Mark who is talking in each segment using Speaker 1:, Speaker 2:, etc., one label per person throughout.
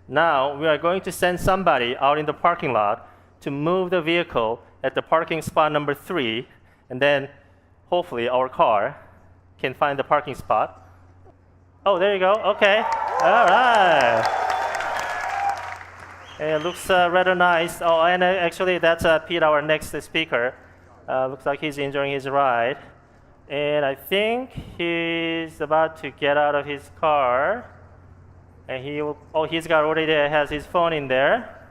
Speaker 1: Now we are going to send somebody out in the parking lot to move the vehicle at the parking spot number 3, and then hopefully our car can find the parking spot. Oh, there you go. Okay. All right. It looks rather nice. Oh, and actually that's Pete, our next speaker. Looks like he's enjoying his ride. And I think he's about to get out of his car. And he's got already has his phone in there.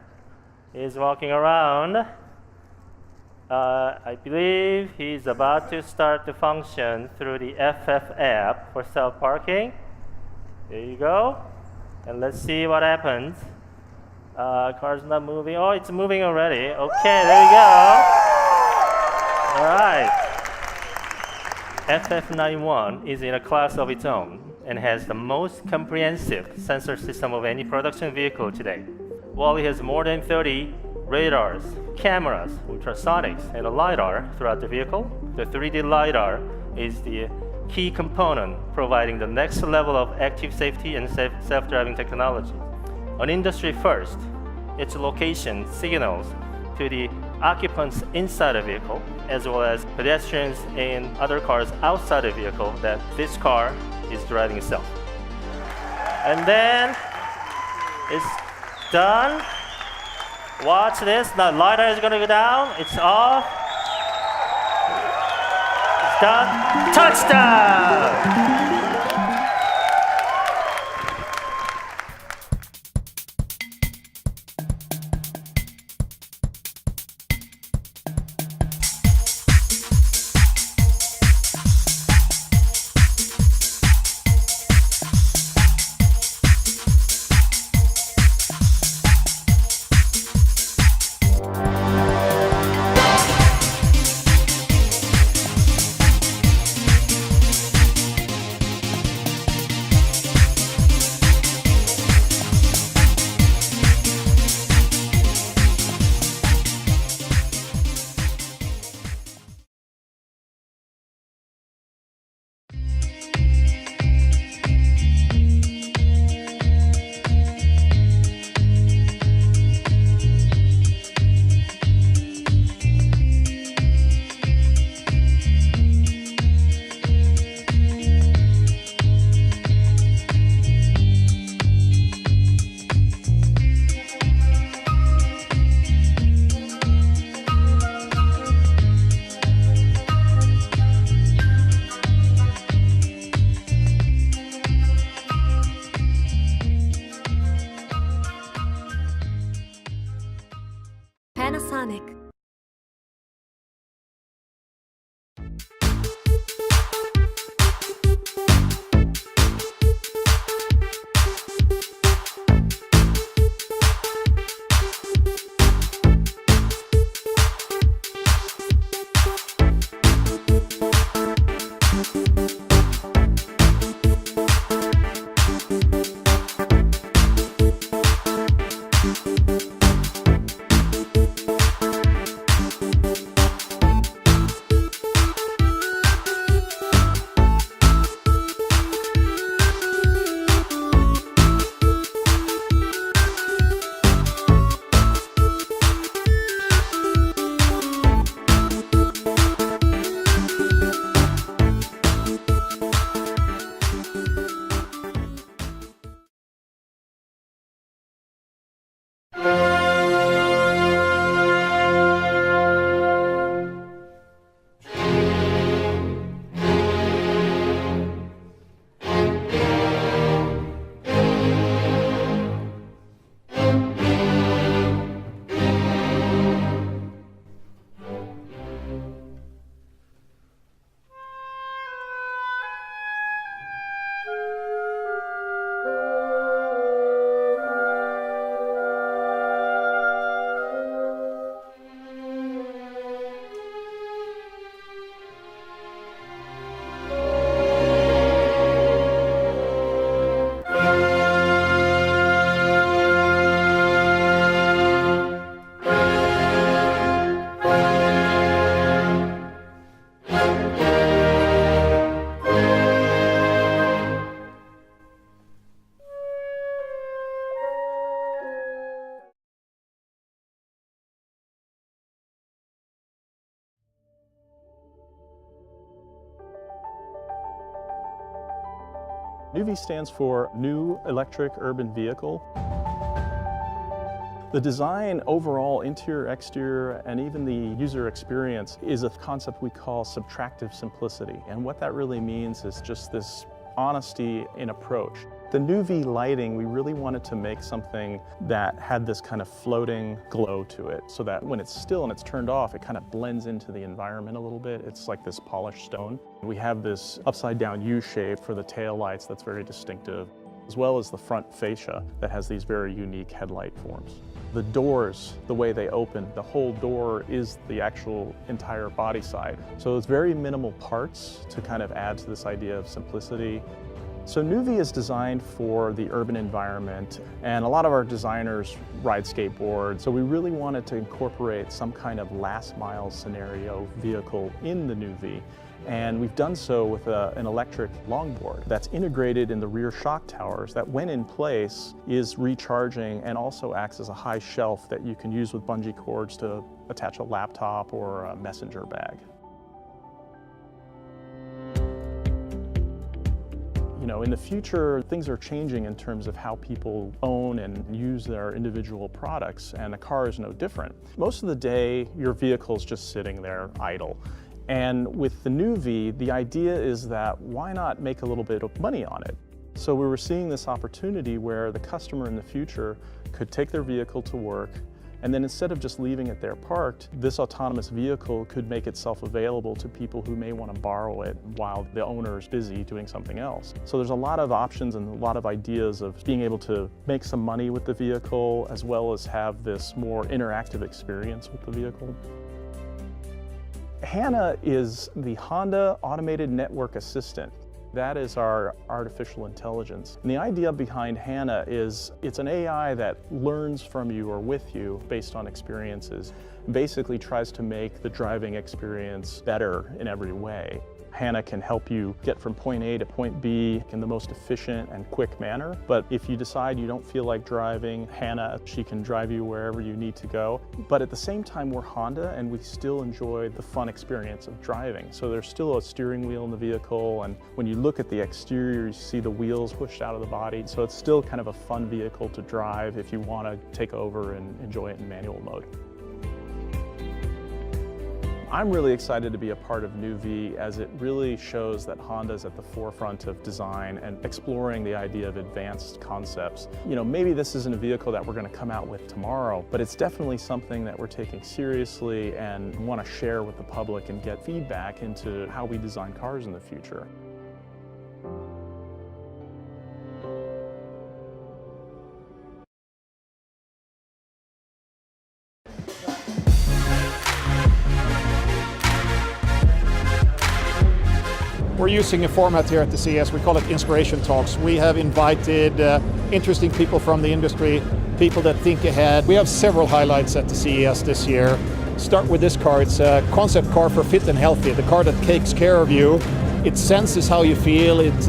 Speaker 1: He's walking around. I believe he's about to start the function through the FF app for self-parking. There you go. And let's see what happens. Car's not moving. Oh, it's moving already. Okay, there you go. All right. FF91 is in a class of its own and has the most comprehensive sensor system of any production vehicle today. While it has more than 30 radars, cameras, ultrasonics, and a LiDAR throughout the vehicle, the 3D LiDAR is the key component providing the next level of active safety and self-driving technology. An industry first, its location signals to the occupants inside the vehicle, as well as pedestrians and other cars outside the vehicle, that this car is driving itself. And then it's done. Watch this. The LiDAR is going to go down. It's off. It's done. Touchdown!
Speaker 2: Panasonic.
Speaker 3: NUV stands for New Electric Urban Vehicle. The design overall, interior, exterior, and even the user experience is a concept we call subtractive simplicity. And what that really means is just this honesty in approach. The NUV lighting, we really wanted to make something that had this kind of floating glow to it, so that when it's still and it's turned off, it kind of blends into the environment a little bit. It's like this polished stone. We have this upside down U shape for the tail lights that's very distinctive, as well as the front fascia that has these very unique headlight forms. The doors, the way they open, the whole door is the actual entire body side. So it's very minimal parts to kind of add to this idea of simplicity. So NUV is designed for the urban environment, and a lot of our designers ride skateboards. So we really wanted to incorporate some kind of last mile scenario vehicle in the NUV. And we've done so with an electric longboard that's integrated in the rear shock towers that, when in place, is recharging and also acts as a high shelf that you can use with bungee cords to attach a laptop or a messenger bag. You know, in the future, things are changing in terms of how people own and use their individual products, and a car is no different. Most of the day, your vehicle's just sitting there idle. And with the NUV, the idea is that why not make a little bit of money on it? So we were seeing this opportunity where the customer in the future could take their vehicle to work, and then instead of just leaving it there parked, this autonomous vehicle could make itself available to people who may want to borrow it while the owner is busy doing something else. So there's a lot of options and a lot of ideas of being able to make some money with the vehicle, as well as have this more interactive experience with the vehicle. HANA is the Honda Automated Network Assistant. That is our artificial intelligence. And the idea behind HANA is it's an AI that learns from you or with you based on experiences. Basically tries to make the driving experience better in every way. HANA can help you get from point A to point B in the most efficient and quick manner. But if you decide you don't feel like driving, HANA, she can drive you wherever you need to go. But at the same time, we're Honda, and we still enjoy the fun experience of driving. So there's still a steering wheel in the vehicle, and when you look at the exterior, you see the wheels pushed out of the body. So it's still kind of a fun vehicle to drive if you want to take over and enjoy it in manual mode. I'm really excited to be a part of NUV, as it really shows that Honda's at the forefront of design and exploring the idea of advanced concepts. You know, maybe this isn't a vehicle that we're going to come out with tomorrow, but it's definitely something that we're taking seriously and want to share with the public and get feedback into how we design cars in the future.
Speaker 4: We're using a format here at the CES, we call it Inspiration Talks. We have invited interesting people from the industry, people that think ahead. We have several highlights at the CES this year. Start with this car. It's a concept car for fit and healthy, the car that takes care of you. It senses how you feel, it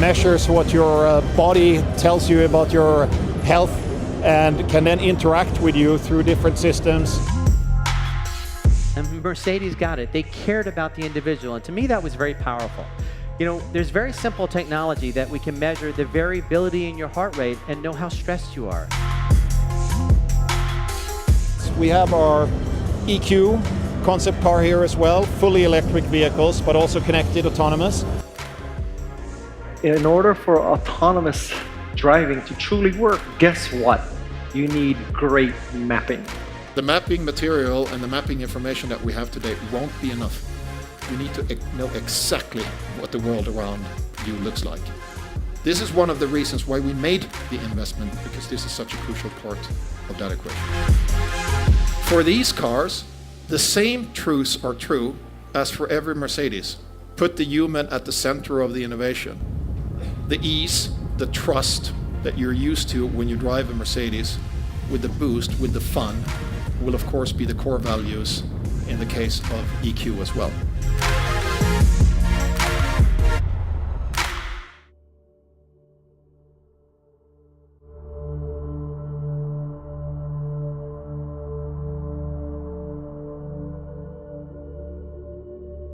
Speaker 4: measures what your body tells you about your health, and can then interact with you through different systems.
Speaker 5: And Mercedes got it. They cared about the individual, and to me that was very powerful. You know, there's very simple technology that we can measure the variability in your heart rate and know how stressed you are.
Speaker 4: We have our EQ concept car here as well, fully electric vehicles, but also connected, autonomous.
Speaker 6: In order for autonomous driving to truly work, guess what? You need great mapping.
Speaker 7: The mapping material and the mapping information that we have today won't be enough. We need to know exactly what the world around you looks like. This is one of the reasons why we made the investment, because this is such a crucial part of that equation. For these cars, the same truths are true as for every Mercedes. Put the human at the center of the innovation. The ease, the trust that you're used to when you drive a Mercedes, with the boost, with the fun, will of course be the core values in the case of EQ as well.